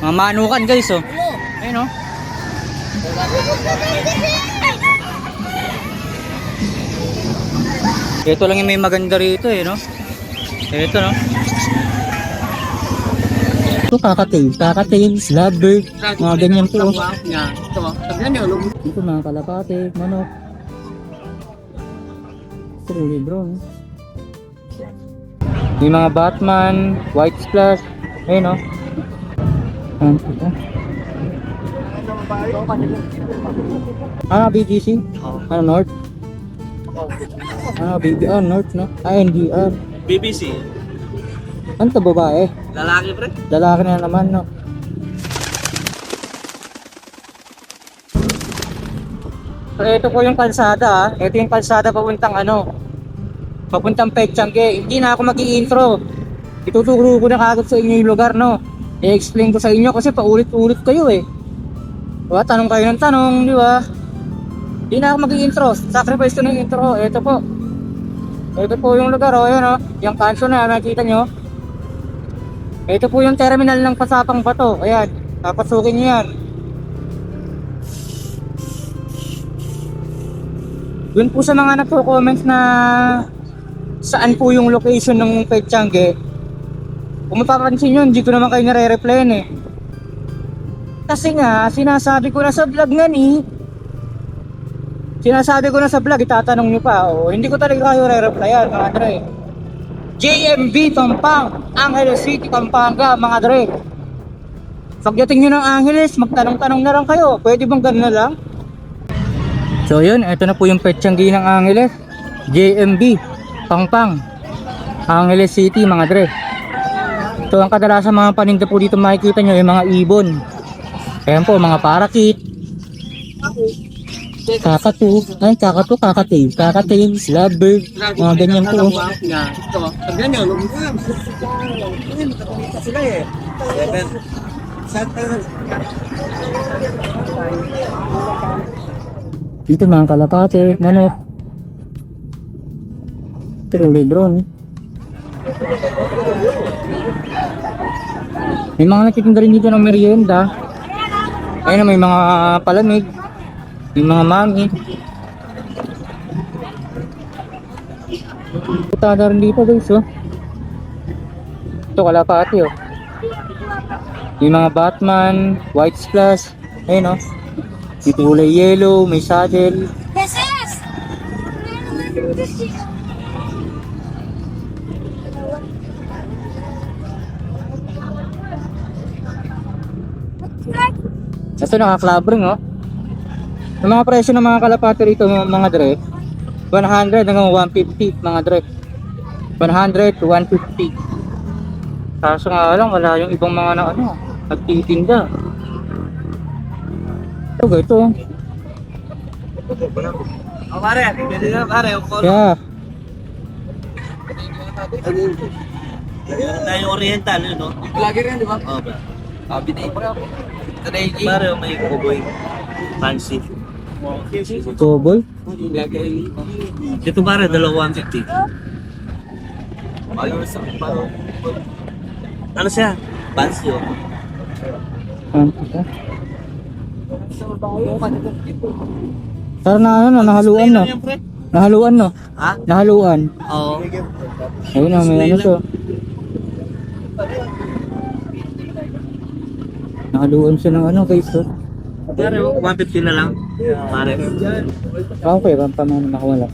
Mga manukan guys, oh. Ayun, oh. Ito lang yung may maganda rito, eh, no? Ito, no? Ito, kakatail, lovebird, mga ganyan po. Ito, mga kalapate, manok. Truly, bro. Yung mga Batman, white splash, ayun, no? BGC? Ano, North? BBR, North, no? NDR. BBC. Ano to, babae? Lalaki pre. Lalaki na naman, no? So, ito po yung kalsada, ha? Ito yung kalsada papuntang papuntang Petchange. Hindi na ako mag-i-intro. Ituturo ko na kagad sa inyo yung lugar, no? I-explain ko sa inyo kasi paulit-ulit kayo, eh. Diba? Tanong kayo ng tanong, di ba? Hindi na ako mag-i-intro. Sacrifice ko na yung intro. Ito po. Ito po yung lugar, oh. Ayan, oh. Yung kanso na, nakikita nyo. Ito po yung terminal ng Pasapang Bato. Ayan. Papasukin nyo yan. Dun po sa mga nagko-comment na saan po yung location ng Petchange, kung mapapansin nyo, hindi ko naman kayo nare-replyan, eh. Kasi nga, sinasabi ko na sa vlog nga ni. Sinasabi ko na sa vlog, itatanong nyo pa. O, hindi ko talaga kayo re-replyan, mga dre. JMB Pampang, Angeles City, Pampanga, mga dre. Pagdating nyo ng Angeles, magtanong-tanong na lang kayo. Pwede bang gano'n na lang? So yun, ito na po yung Petchange ng Angeles. JMB Pampang, Angeles City, mga dre. So ang kadalasan mga paninda po dito makikita nyo yung mga ibon. Ayan po, mga parakit, kakatail, lovebird, mga ganyan po. Dito mga kalapate, manok, truly drone. May mga nagtitinda rin dito ng merienda. Ayun, may mga palamig, may mga mami. Putada rin dito guys, oh. Ito kalapati, oh. May mga Batman, white splash. Ayun, oh. May kulay yellow, may saddle. Yes! Ito naka-clubbering, oh. Yung mga presyo ng mga kalapati rito, mga dre, 100 hanggang 150, mga dre. 100 to 150. Kaso nga lang, wala yung ibang mga nagtitinda. Ito, ito. Oh pare, pwede na pare. Yeah. Meron tayong oriental, no? Vlogger yan, di ba? Oo ba? Binay ko na ako. Ito na yung Pare, may cowboy. Fancy. Cowboy. vlogger yun. Dito pare, 250. Ano siya? Fancy, oh. Pero nahaluan, no? Nahaluan, no? Ha? Nahaluan. Oo. Ayun na, may to. Nakaluan siya ng guys, oh. Pare, 150 na lang. Pare. Okay, pampamana na wala.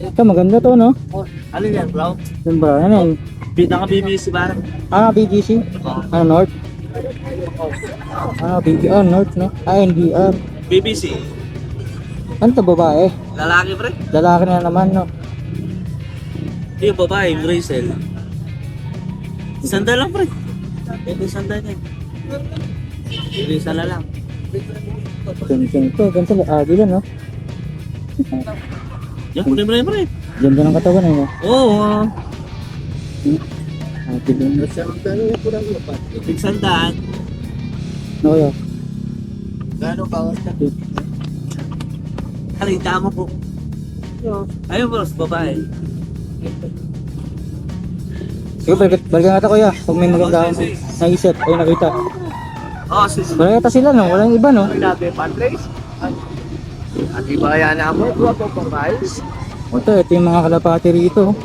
Ito, maganda to, no? Ano yan, bro? Yung bra, ano yun? Naka-BBC pare. BGC? Oo. Ano, North? BBR, North, no? NDR. BBC. Ano to, babae? Lalaki pre. Lalaki na naman, no? Yung babae, yung Graysel. Sandal lang pre. Pwede sandal yan. Pwede sala lang. Ganito, dilan, no? Yan, kunin mo na yun pre. Ganda ng katawan, no? Oo. Dilan. Big sandaan. No, kaya? Gano'ng kawas na? Halita mo po. Ayun bro, babae. Sige, balikan natin kuya. Pag may maganda akong naisip o nakita. Wala yata sila no? Walang iba no? Labi, Patrice. At iba kaya na ako, bro, pang rice. Ito yung mga kalapati rito.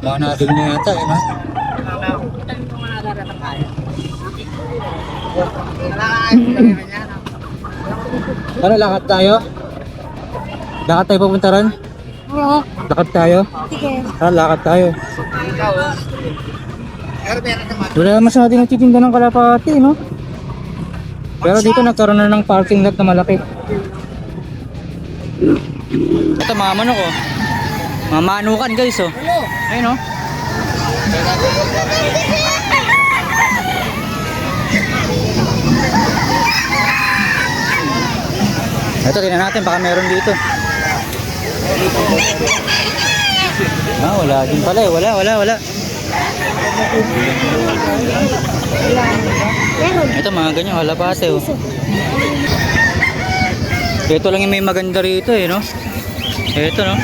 Baka natin nyo yata eh no? Ano, lakad tayo? Lakad tayo papunta ron? Oo. Lakad tayo? Sige. Lakad tayo. Wala naman masyadong nagtitinda ng kalapati, no? Pero dito nagkaroon na ng parking lot na malaki. Ito mga manok oh. Mga manukan guys oh. Ayun oh. Ito, tingnan natin baka meron dito. Wala din pala eh. Wala. Ito mga ganyan, kalapate oh. Ito lang yung may maganda rito eh, no? Ito no.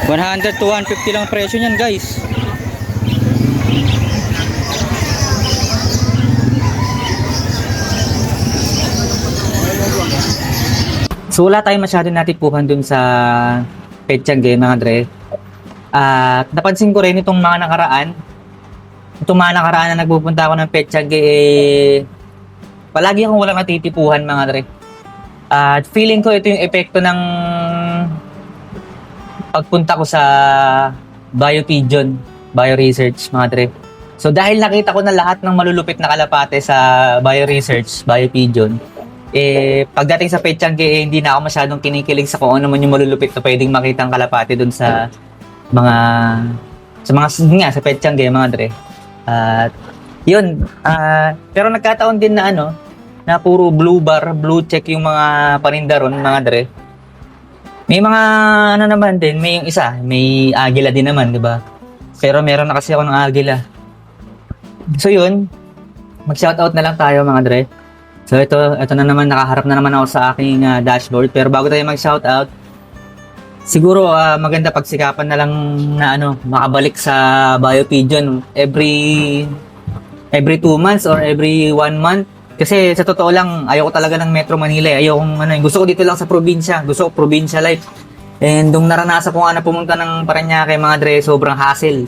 100 to 150 lang presyo niyan guys. So wala tayong masyado natipuhan dun sa Petchangue mga Dre. At napansin ko rin itong mga nakaraan na nagpupunta ako ng Petchangue palagi akong walang natitipuhan mga Dre. At feeling ko ito yung epekto ng pagpunta ko sa Bioresearch mga Dre. So dahil nakita ko na lahat ng malulupit na kalapate sa Biopigeon, pagdating sa Petchangue hindi na ako masyadong kinikilig sa kung ano man yung malulupit na pwedeng makitang kalapate dun sa sa Petchangue mga Dre. At yun, pero nagkataon din na na puro blue check yung mga paninda ron mga Dre. May mga naman din, may yung isa, may agila din naman, di ba? Pero meron na kasi ako ng agila. So yun, mag-shoutout na lang tayo mga Dre. So ito na naman, nakaharap na naman ako sa aking dashboard. Pero bago tayo mag-shoutout, siguro maganda pagsikapan na lang na makabalik sa Biopigeon every 2 months or every 1 month. Kasi sa totoo lang, ayoko talaga ng Metro Manila. Gusto ko dito lang sa probinsya. Gusto ko probinsya life. And nung naranasan ko na pumunta ng Parañaque mga Dre, sobrang hassle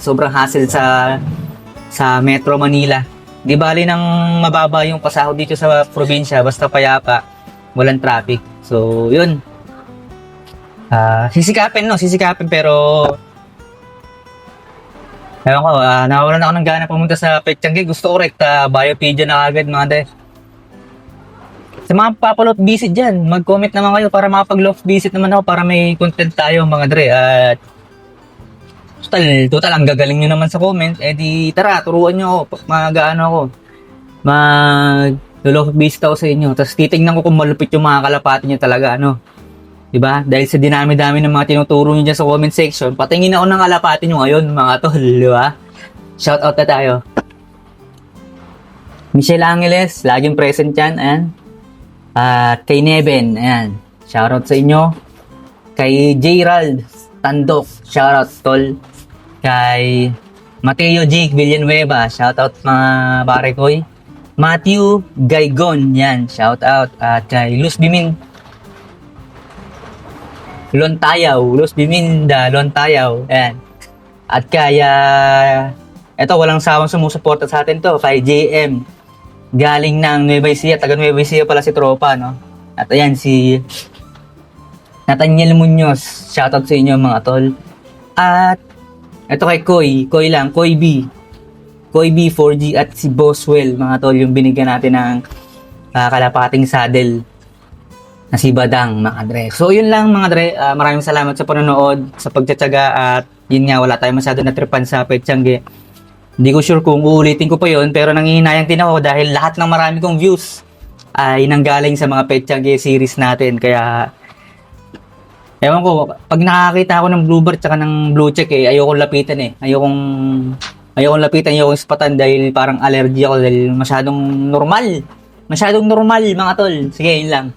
sa Metro Manila. Di bali nang mababa yung pasahod dito sa probinsya, basta payapa, walang traffic. So, yun. Sisikapin pero ewan ko, nawawalan ako ng gana pumunta sa Petchangue. Gusto ko Biopedia na agad mga Dre. Sa mga papalot visit dyan, mag-comment naman kayo para makapag-loft visit naman ako para may content tayo mga Dre. At total ang gagaling nyo naman sa comment. Di tara, turuan nyo ako. Mag-loft visit ako sa inyo. Tapos titignan ko kung malupit yung mga kalapati nyo talaga. Diba? Dahil sa dinami-dami ng mga tinuturo nyo dyan sa comment section, patingin ako ng kalapati nyo ngayon mga tol. Diba? Shoutout na tayo. Michelle Angeles, laging present yan. Ayan. At kay Neben, ayan, shoutout sa inyo. Kay Gerald Tandok, shoutout tol. Kay Mateo Jake Villanueva, shoutout mga pare koy. Matthew Gaygon, yan, shoutout. At kay Luz Biminda Lontayaw, ayan. At kaya eto walang sawang sumusuporta sa atin to, kay JM galing ng Nueva Ecija, taga Nueva Ecija pala si tropa, no? At ayan, si Nathaniel Munoz, shoutout sa inyo mga tol. At ito kay Koy B 4G at si Boswell, mga tol, yung binigyan natin ng kalapating saddle na si Badang, mga Dre. So yun lang mga Dre, maraming salamat sa panonood, sa pagtsatsaga, at yun nga, wala tayong masyado natripan sa Petchangue. Hindi ko sure kung uulitin ko pa yun, pero nangihinayang din ako dahil lahat ng marami kong views ay nanggaling sa mga Petchangue series natin. Kaya, ewan ko, pag nakakita ako ng bluebird tsaka ng blue check ayokong lapitan ayokong ispatan dahil parang allergy ako dahil masyadong normal mga tol. Sige, yun lang.